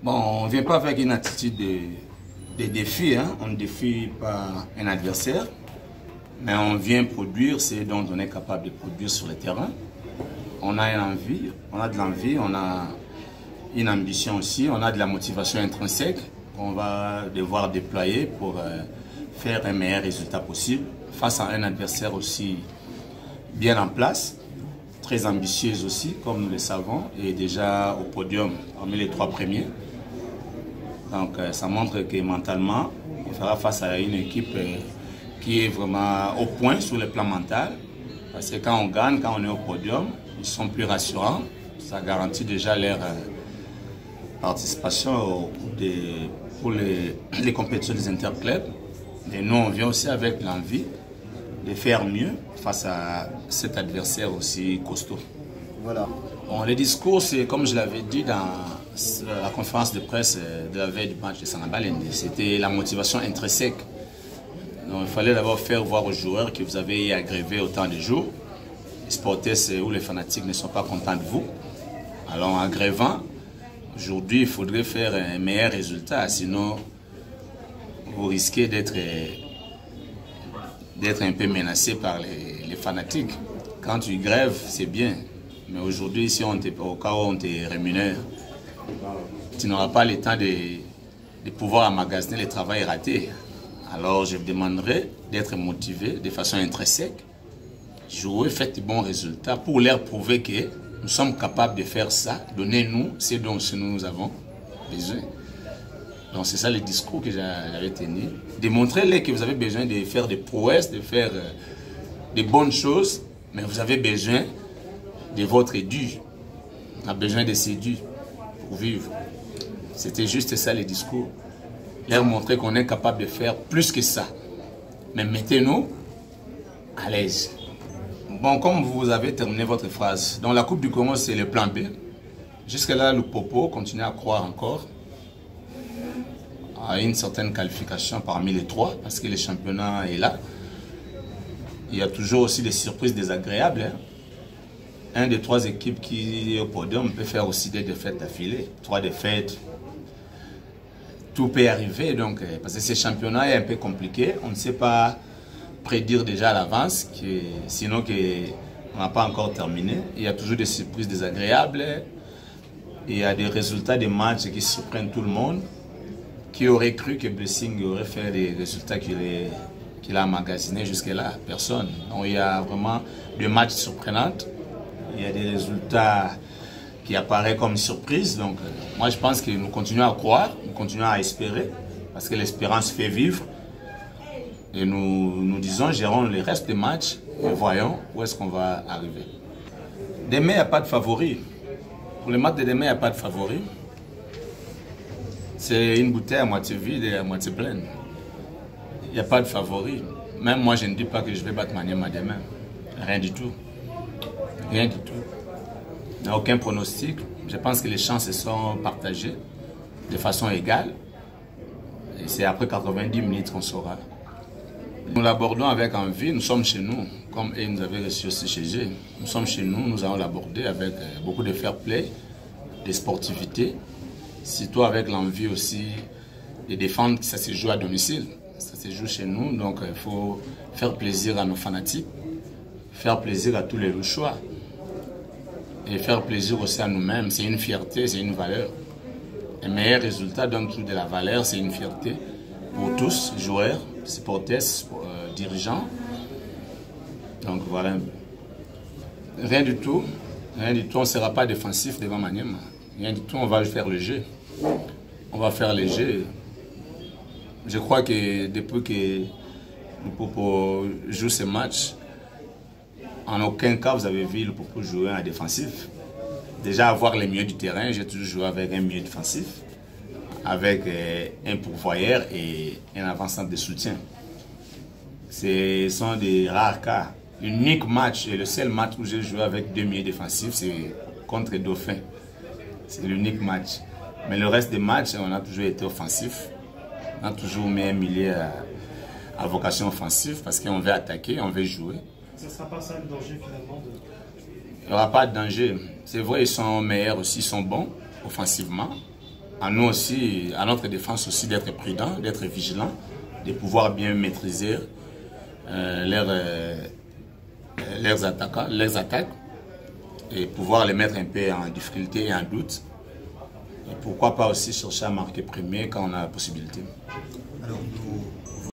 Bon, on ne vient pas avec une attitude de défi, hein. On ne défie pas un adversaire, mais on vient produire ce dont on est capable de produire sur le terrain. On a une envie, on a de l'envie, on a une ambition aussi, on a de la motivation intrinsèque qu'on va devoir déployer pour faire un meilleur résultat possible face à un adversaire aussi bien en place, très ambitieuse aussi, comme nous le savons, et déjà au podium parmi les 3 premiers. Donc ça montre que mentalement, on fera face à une équipe qui est vraiment au point sur le plan mental. Parce que quand on gagne, quand on est au podium, ils sont plus rassurants. Ça garantit déjà leur participation pour les compétitions des interclubs. Et nous, on vient aussi avec l'envie de faire mieux face à cet adversaire aussi costaud. Voilà. Bon, le discours, c'est comme je l'avais dit dans la conférence de presse de la veille du match de Sanabalende, c'était la motivation intrinsèque. Donc, il fallait d'abord faire voir aux joueurs que vous avez aggravé autant de jours. Les sportifs ou les fanatiques ne sont pas contents de vous. Alors, en grévant, aujourd'hui, il faudrait faire un meilleur résultat, sinon vous risquez d'être un peu menacé par les fanatiques. Quand tu grèves, c'est bien. Mais aujourd'hui, si au cas où on te rémunère, tu n'auras pas le temps de pouvoir emmagasiner le travail raté. Alors, je vous demanderai d'être motivé de façon intrinsèque, jouer, faites de bons résultats pour leur prouver que nous sommes capables de faire ça. Donnez-nous ce dont nous avons besoin. Donc, c'est ça le discours que j'avais tenu. Démontrez-les que vous avez besoin de faire des prouesses, de faire des bonnes choses, mais vous avez besoin de votre dû. On a besoin de ces dûs pour vivre. C'était juste ça le discours. Leur montrer qu'on est capable de faire plus que ça. Mais mettez-nous à l'aise. Bon, comme vous avez terminé votre phrase, dans la Coupe du Congo, c'est le plan B. Jusque-là, le Popo continue à croire encore à une certaine qualification parmi les 3, parce que le championnat est là. Il y a toujours aussi des surprises désagréables. Hein. Un des 3 équipes qui est au podium peut faire aussi des défaites d'affilée. 3 défaites. Tout peut arriver, donc, parce que ce championnat est un peu compliqué. On ne sait pas prédire déjà à l'avance, sinon on n'a pas encore terminé. Il y a toujours des surprises désagréables. Il y a des résultats des matchs qui surprennent tout le monde. Qui aurait cru que Blessing aurait fait des résultats qu'il a emmagasinés jusque-là? Personne. Donc il y a vraiment des matchs surprenants. Il y a des résultats qui apparaissent comme surprise. Donc moi je pense que nous continuons à croire, nous continuons à espérer, parce que l'espérance fait vivre. Et nous disons, gérons le reste des matchs et voyons où est-ce qu'on va arriver. Demain, il n'y a pas de favori. Pour le match de demain, il n'y a pas de favori. C'est une bouteille à moitié vide et à moitié pleine. Il n'y a pas de favori. Même moi, je ne dis pas que je vais battre Maniema demain. Rien du tout. Rien du tout. Il n'y a aucun pronostic. Je pense que les chances sont partagées de façon égale. Et c'est après 90 minutes qu'on saura. Nous l'abordons avec envie. Nous sommes chez nous, comme ils nous avaient reçu aussi chez eux. Nous sommes chez nous, nous allons l'aborder avec beaucoup de fair play, de sportivité. Surtout avec l'envie aussi de défendre que ça se joue à domicile. Ça se joue chez nous, donc il faut faire plaisir à nos fanatiques, faire plaisir à tous les choix et faire plaisir aussi à nous-mêmes. C'est une fierté, c'est une valeur. Le meilleur résultat donne tout de la valeur, c'est une fierté pour tous, joueurs, supporters, dirigeants. Donc voilà. Rien du tout, on ne sera pas défensif devant Maniema. Rien du tout, on va faire le jeu. On va faire le jeu. Je crois que depuis que le Popo joue ce match, en aucun cas vous avez vu le Popo jouer en défensif. Déjà avoir les milieux du terrain, j'ai toujours joué avec un milieu défensif, avec un pourvoyeur et un avant-centre de soutien. Ce sont des rares cas. L'unique match et le seul match où j'ai joué avec 2 milieux défensifs, c'est contre Dauphin. C'est l'unique match. Mais le reste des matchs, on a toujours été offensif. On a toujours mis un milieu à vocation offensive parce qu'on veut attaquer, on veut jouer. Ce ne sera pas ça le danger finalement Il n'y aura pas de danger. C'est vrai, ils sont meilleurs aussi, ils sont bons offensivement. à nous aussi, à notre défense aussi, d'être prudents, d'être vigilants, de pouvoir bien maîtriser leurs attaques et pouvoir les mettre un peu en difficulté et en doute. Et pourquoi pas aussi chercher à marquer premier quand on a la possibilité. Alors,